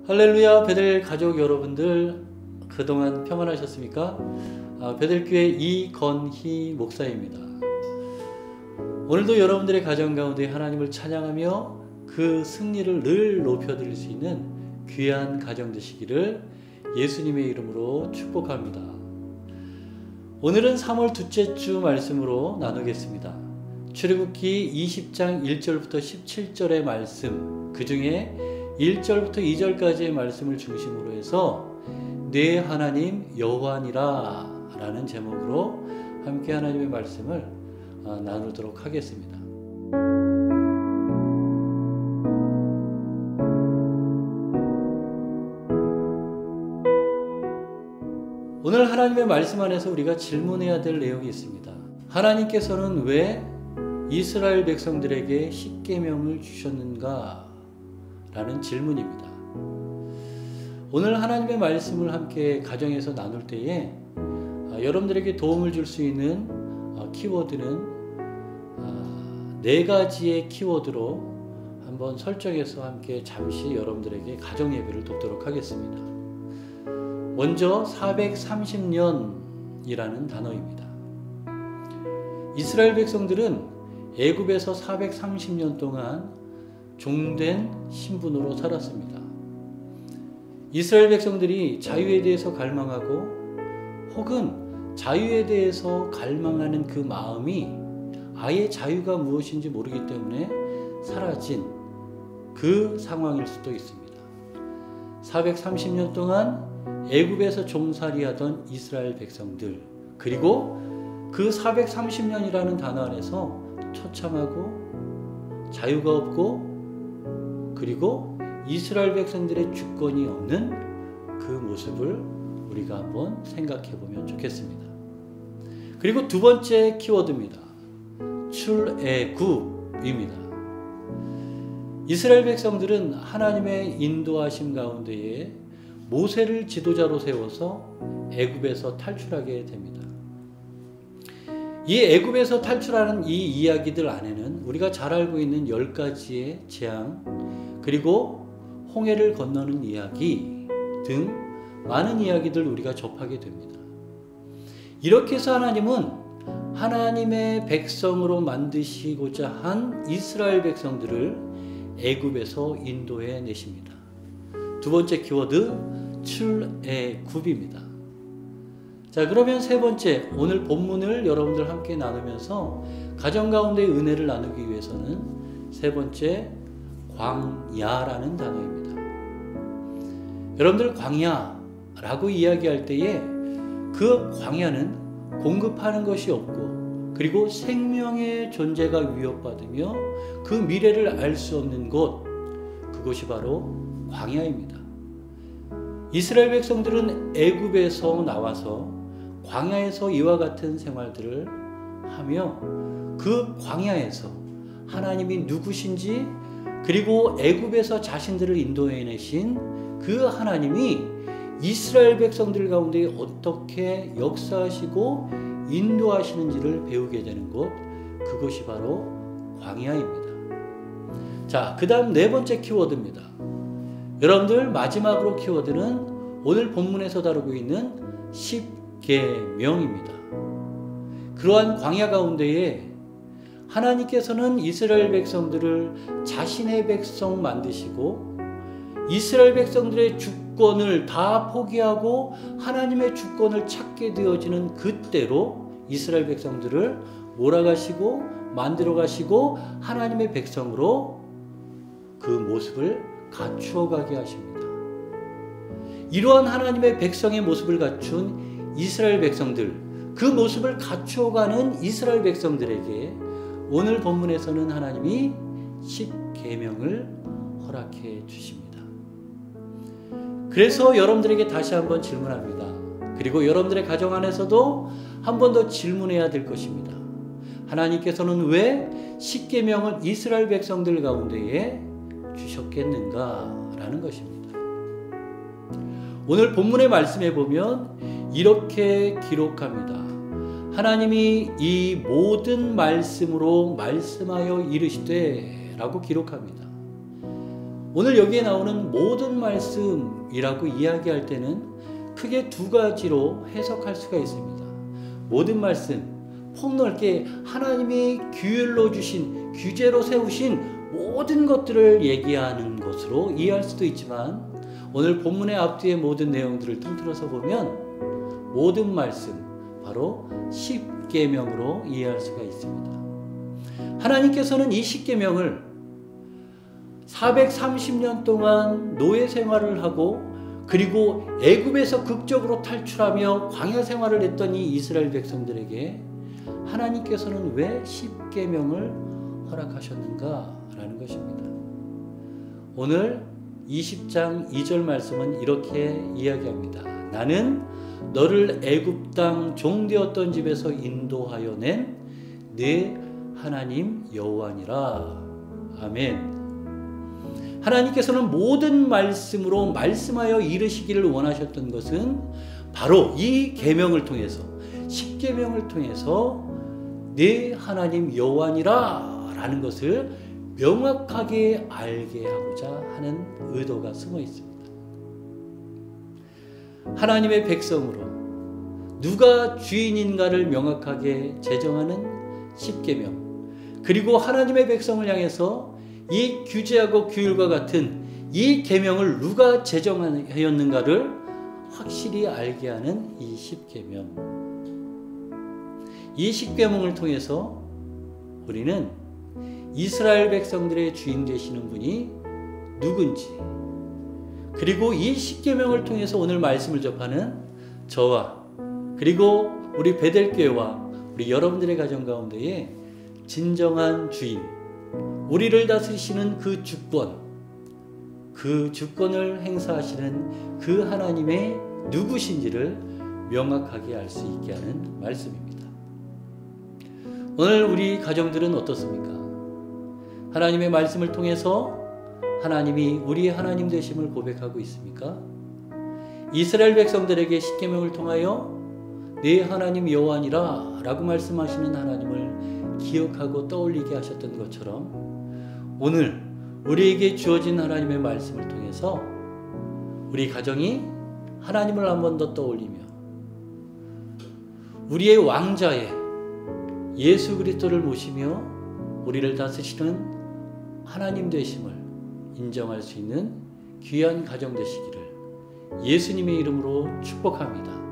할렐루야, 베델 가족 여러분들, 그동안 평안하셨습니까? 베델교회 이건희 목사입니다. 오늘도 여러분들의 가정 가운데 하나님을 찬양하며 그 승리를 늘 높여드릴 수 있는 귀한 가정 되시기를 예수님의 이름으로 축복합니다. 오늘은 3월 둘째 주 말씀으로 나누겠습니다. 출애굽기 20장 1절부터 17절의 말씀, 그 중에 1절부터 2절까지의 말씀을 중심으로 해서 내 하나님 여호와니라 라는 제목으로 함께 하나님의 말씀을 나누도록 하겠습니다. 오늘 하나님의 말씀 안에서 우리가 질문해야 될 내용이 있습니다. 하나님께서는 왜 이스라엘 백성들에게 십계명을 주셨는가? 라는 질문입니다. 오늘 하나님의 말씀을 함께 가정에서 나눌 때에 여러분들에게 도움을 줄 수 있는 키워드는 4가지의 키워드로 한번 설정해서 함께 잠시 여러분들에게 가정 예배를 돕도록 하겠습니다. 먼저 430년이라는 단어입니다. 이스라엘 백성들은 애굽에서 430년 동안 종된 신분으로 살았습니다. 이스라엘 백성들이 자유에 대해서 갈망하고 혹은 자유에 대해서 갈망하는 그 마음이 아예 자유가 무엇인지 모르기 때문에 사라진 그 상황일 수도 있습니다. 430년 동안 애굽에서 종살이하던 이스라엘 백성들, 그리고 그 430년이라는 단어 안에서 처참하고 자유가 없고 그리고 이스라엘 백성들의 주권이 없는 그 모습을 우리가 한번 생각해 보면 좋겠습니다. 그리고 두 번째 키워드입니다. 출애굽입니다. 이스라엘 백성들은 하나님의 인도하심 가운데에 모세를 지도자로 세워서 애굽에서 탈출하게 됩니다. 이 애굽에서 탈출하는 이 이야기들 안에는 우리가 잘 알고 있는 10가지의 재앙, 그리고 홍해를 건너는 이야기 등 많은 이야기들 우리가 접하게 됩니다. 이렇게 해서 하나님은 하나님의 백성으로 만드시고자 한 이스라엘 백성들을 애굽에서 인도해 내십니다. 두 번째 키워드 출애굽입니다. 자, 그러면 세 번째, 오늘 본문을 여러분들 함께 나누면서 가정 가운데의 은혜를 나누기 위해서는 세 번째, 광야라는 단어입니다. 여러분들 광야라고 이야기할 때에 그 광야는 공급하는 것이 없고 그리고 생명의 존재가 위협받으며 그 미래를 알 수 없는 곳, 그것이 바로 광야입니다. 이스라엘 백성들은 애굽에서 나와서 광야에서 이와 같은 생활들을 하며 그 광야에서 하나님이 누구신지, 그리고 애굽에서 자신들을 인도해내신 그 하나님이 이스라엘 백성들 가운데 어떻게 역사하시고 인도하시는지를 배우게 되는 곳, 그것이 바로 광야입니다. 자, 그 다음 네 번째 키워드입니다. 여러분들 마지막으로 키워드는 오늘 본문에서 다루고 있는 십계명입니다. 그러한 광야 가운데에 하나님께서는 이스라엘 백성들을 자신의 백성 만드시고 이스라엘 백성들의 주권을 다 포기하고 하나님의 주권을 찾게 되어지는 그때로 이스라엘 백성들을 몰아가시고 만들어가시고 하나님의 백성으로 그 모습을 갖추어가게 하십니다. 이러한 하나님의 백성의 모습을 갖춘 이스라엘 백성들, 그 모습을 갖추어가는 이스라엘 백성들에게 오늘 본문에서는 하나님이 십계명을 허락해 주십니다. 그래서 여러분들에게 다시 한번 질문합니다. 그리고 여러분들의 가정 안에서도 한 번 더 질문해야 될 것입니다. 하나님께서는 왜 십계명을 이스라엘 백성들 가운데에 주셨겠는가? 라는 것입니다. 오늘 본문의 말씀에 보면 이렇게 기록합니다. 하나님이 이 모든 말씀으로 말씀하여 이르시되 라고 기록합니다. 오늘 여기에 나오는 모든 말씀이라고 이야기할 때는 크게 두 가지로 해석할 수가 있습니다. 모든 말씀, 폭넓게 하나님이 규율로 주신, 규제로 세우신 모든 것들을 얘기하는 것으로 이해할 수도 있지만, 오늘 본문의 앞뒤의 모든 내용들을 통틀어서 보면 모든 말씀, 바로 십계명으로 이해할 수가 있습니다. 하나님께서는 이 십계명을 430년 동안 노예 생활을 하고, 그리고 애굽에서 극적으로 탈출하며 광야 생활을 했던 이 이스라엘 백성들에게 하나님께서는 왜 십계명을 허락하셨는가라는 것입니다. 오늘 20장 2절 말씀은 이렇게 이야기합니다. 나는 너를 애굽 땅 종되었던 집에서 인도하여 낸 네 하나님 여호와니라. 아멘. 하나님께서는 모든 말씀으로 말씀하여 이르시기를 원하셨던 것은 바로 이 계명을 통해서, 십계명을 통해서 네 하나님 여호와니라 라는 것을 명확하게 알게 하고자 하는 의도가 숨어 있습니다. 하나님의 백성으로 누가 주인인가를 명확하게 제정하는 십계명, 그리고 하나님의 백성을 향해서 이 규제하고 규율과 같은 이 계명을 누가 제정하였는가를 확실히 알게 하는 이 십계명. 이 십계명을 통해서 우리는 이스라엘 백성들의 주인 되시는 분이 누군지, 그리고 이 십계명을 통해서 오늘 말씀을 접하는 저와 그리고 우리 베델교회와 우리 여러분들의 가정 가운데에 진정한 주인, 우리를 다스리시는 그 주권을 행사하시는 그 하나님의 누구신지를 명확하게 알 수 있게 하는 말씀입니다. 오늘 우리 가정들은 어떻습니까? 하나님의 말씀을 통해서 하나님이 우리의 하나님 되심을 고백하고 있습니까? 이스라엘 백성들에게 십계명을 통하여 네 하나님 여호와니라 라고 말씀하시는 하나님을 기억하고 떠올리게 하셨던 것처럼, 오늘 우리에게 주어진 하나님의 말씀을 통해서 우리 가정이 하나님을 한 번 더 떠올리며 우리의 왕자의 예수 그리스도를 모시며 우리를 다스리시는 하나님 되심을 인정할 수 있는 귀한 가정 되시기를 예수님의 이름으로 축복합니다.